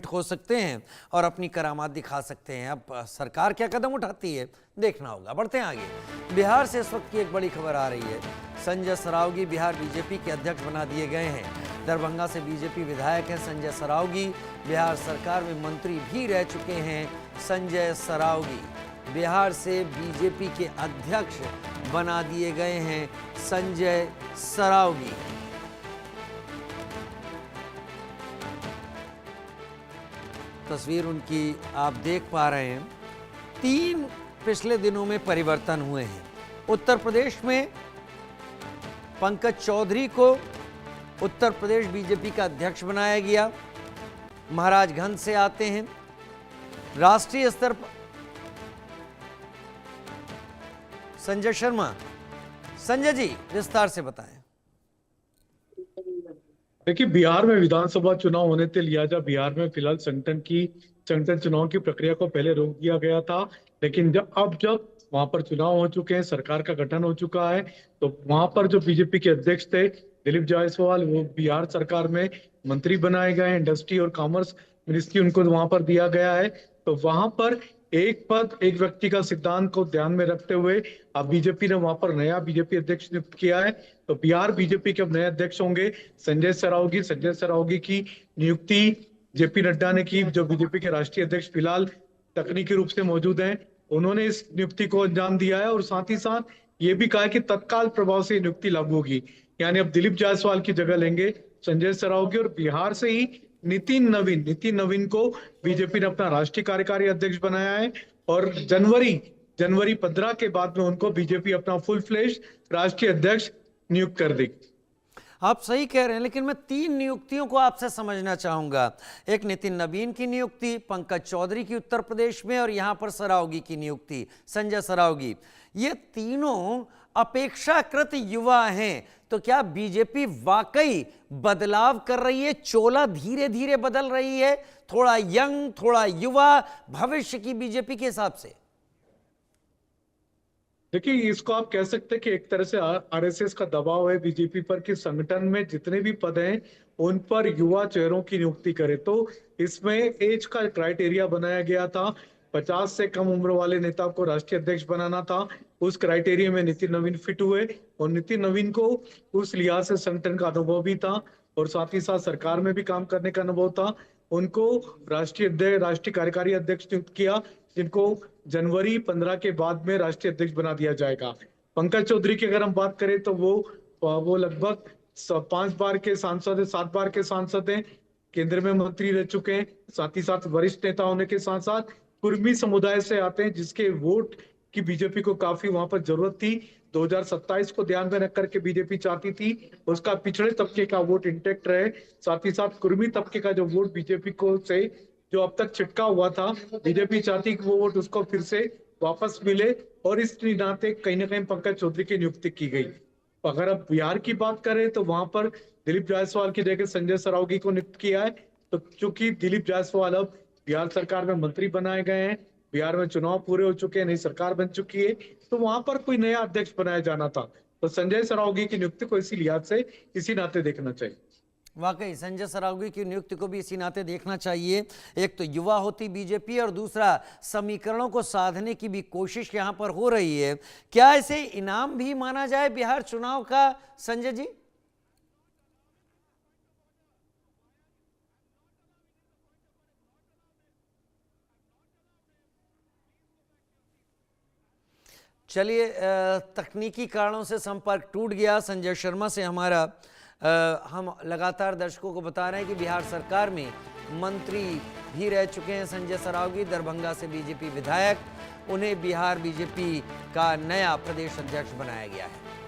हो सकते हैं और अपनी करामात दिखा सकते हैं। अब सरकार क्या कदम उठाती है देखना होगा। बढ़ते हैं आगे। बिहार से इस वक्त की एक बड़ी खबर आ रही है। संजय सरावगी बिहार बीजेपी के अध्यक्ष बना दिए गए हैं। दरभंगा से बीजेपी विधायक हैं संजय सरावगी। बिहार सरकार में मंत्री भी रह चुके हैं संजय सरावगी। बिहार से बीजेपी के अध्यक्ष बना दिए गए हैं संजय सरावगी। तस्वीर उनकी आप देख पा रहे हैं। 3 पिछले दिनों में परिवर्तन हुए हैं। उत्तर प्रदेश में पंकज चौधरी को उत्तर प्रदेश बीजेपी का अध्यक्ष बनाया गया। महाराजगंज से आते हैं। राष्ट्रीय स्तर पर संजय शर्मा। संजय जी विस्तार से बताएं। देखिए, बिहार में विधानसभा चुनाव होने से लिहाजा बिहार में फिलहाल संगठन चुनाव की प्रक्रिया को पहले रोक दिया गया था। लेकिन जब वहां पर चुनाव हो चुके हैं, सरकार का गठन हो चुका है, तो वहां पर जो बीजेपी के अध्यक्ष थे दिलीप जायसवाल, वो बिहार सरकार में मंत्री बनाए गए हैं। इंडस्ट्री और कॉमर्स मिनिस्ट्री उनको वहां पर दिया गया है। तो वहां पर एक पद एक व्यक्ति का सिद्धांत को ध्यान में रखते हुए अब बीजेपी ने वहां पर नया बीजेपी अध्यक्ष नियुक्त किया है। तो बिहार बीजेपी के अब नए अध्यक्ष होंगे संजय सरावगी। संजय सरावगी की नियुक्ति जेपी नड्डा ने की, जो बीजेपी के राष्ट्रीय अध्यक्ष फिलहाल तकनीकी रूप से मौजूद हैं। उन्होंने इस नियुक्ति को अंजाम दिया है और साथ ही साथ ये भी कहा है कि तत्काल प्रभाव से नियुक्ति लागू होगी। यानी अब दिलीप जायसवाल की जगह लेंगे संजय सरावगी। और बिहार से ही नितिन नवीन को बीजेपी ने अपना राष्ट्रीय कार्यकारी अध्यक्ष बनाया है। और जनवरी 15 के बाद में उनको बीजेपी अपना फुल फ्लेश राष्ट्रीय अध्यक्ष नियुक्त कर देगी। आप सही कह रहे हैं, लेकिन मैं 3 नियुक्तियों को आपसे समझना चाहूंगा। एक नितिन नवीन की नियुक्ति, पंकज चौधरी की उत्तर प्रदेश में, और यहां पर सरावगी की नियुक्ति संजय सरावगी। ये तीनों अपेक्षाकृत युवा हैं। तो क्या बीजेपी वाकई बदलाव कर रही है? चोला धीरे धीरे बदल रही है, थोड़ा यंग, थोड़ा युवा भविष्य की बीजेपी के हिसाब से? देखिए, इसको आप कह सकते हैं कि एक तरह से आरएसएस का दबाव है बीजेपी पर कि संगठन में जितने भी पद हैं उन पर युवा चेहरों की नियुक्ति करे। तो इसमें एज का क्राइटेरिया बनाया गया था। 50 से कम उम्र वाले नेता को राष्ट्रीय अध्यक्ष बनाना था। उस क्राइटेरिया में नितिन नवीन फिट हुए और नितिन नवीन को उस लिहाज से संगठन का अनुभव भी था और साथ ही साथ सरकार में भी काम करने का अनुभव था। उनको राष्ट्रीय कार्यकारी अध्यक्ष नियुक्त किया, जिनको जनवरी 15 के बाद में राष्ट्रीय अध्यक्ष बना दिया जाएगा। पंकज चौधरी की अगर हम बात करें तो वो लगभग 5 बार के सांसद है, 7 बार के सांसद हैं, केंद्र में मंत्री रह चुके हैं। साथ ही साथ वरिष्ठ नेता होने के साथ साथ कुर्मी समुदाय से आते हैं, जिसके वोट की बीजेपी को काफी वहां पर जरूरत थी। 2027 को ध्यान में रख करके बीजेपी चाहती थी उसका पिछड़े तबके का वोट इंटेक्ट रहे। साथ ही साथ कुर्मी तबके का जो वोट बीजेपी को से जो अब तक छिटका हुआ था, बीजेपी चाहती कि वो वोट उसको फिर से वापस मिले और इस नाते कहीं ना कहीं पंकज चौधरी की नियुक्ति की गई। अगर अब बिहार की बात करें तो वहां पर दिलीप जायसवाल की जगह संजय सरावगी को नियुक्त किया है। तो क्योंकि दिलीप जायसवाल अब बिहार सरकार में मंत्री बनाए गए हैं, बिहार में चुनाव पूरे हो चुके हैं, नई सरकार बन चुकी है, तो वहां पर कोई नया अध्यक्ष बनाया जाना था। तो संजय सरावगी की नियुक्ति को इसी लिहाज से इसी नाते देखना चाहिए। वाकई संजय सरावगी की नियुक्ति को भी इसी नाते देखना चाहिए। एक तो युवा होती बीजेपी और दूसरा समीकरणों को साधने की भी कोशिश यहां पर हो रही है। क्या इसे इनाम भी माना जाए बिहार चुनाव का, संजय जी? चलिए, तकनीकी कारणों से संपर्क टूट गया संजय शर्मा से हमारा। हम लगातार दर्शकों को बता रहे हैं कि बिहार सरकार में मंत्री भी रह चुके हैं संजय सरावगी। दरभंगा से बीजेपी विधायक, उन्हें बिहार बीजेपी का नया प्रदेश अध्यक्ष बनाया गया है।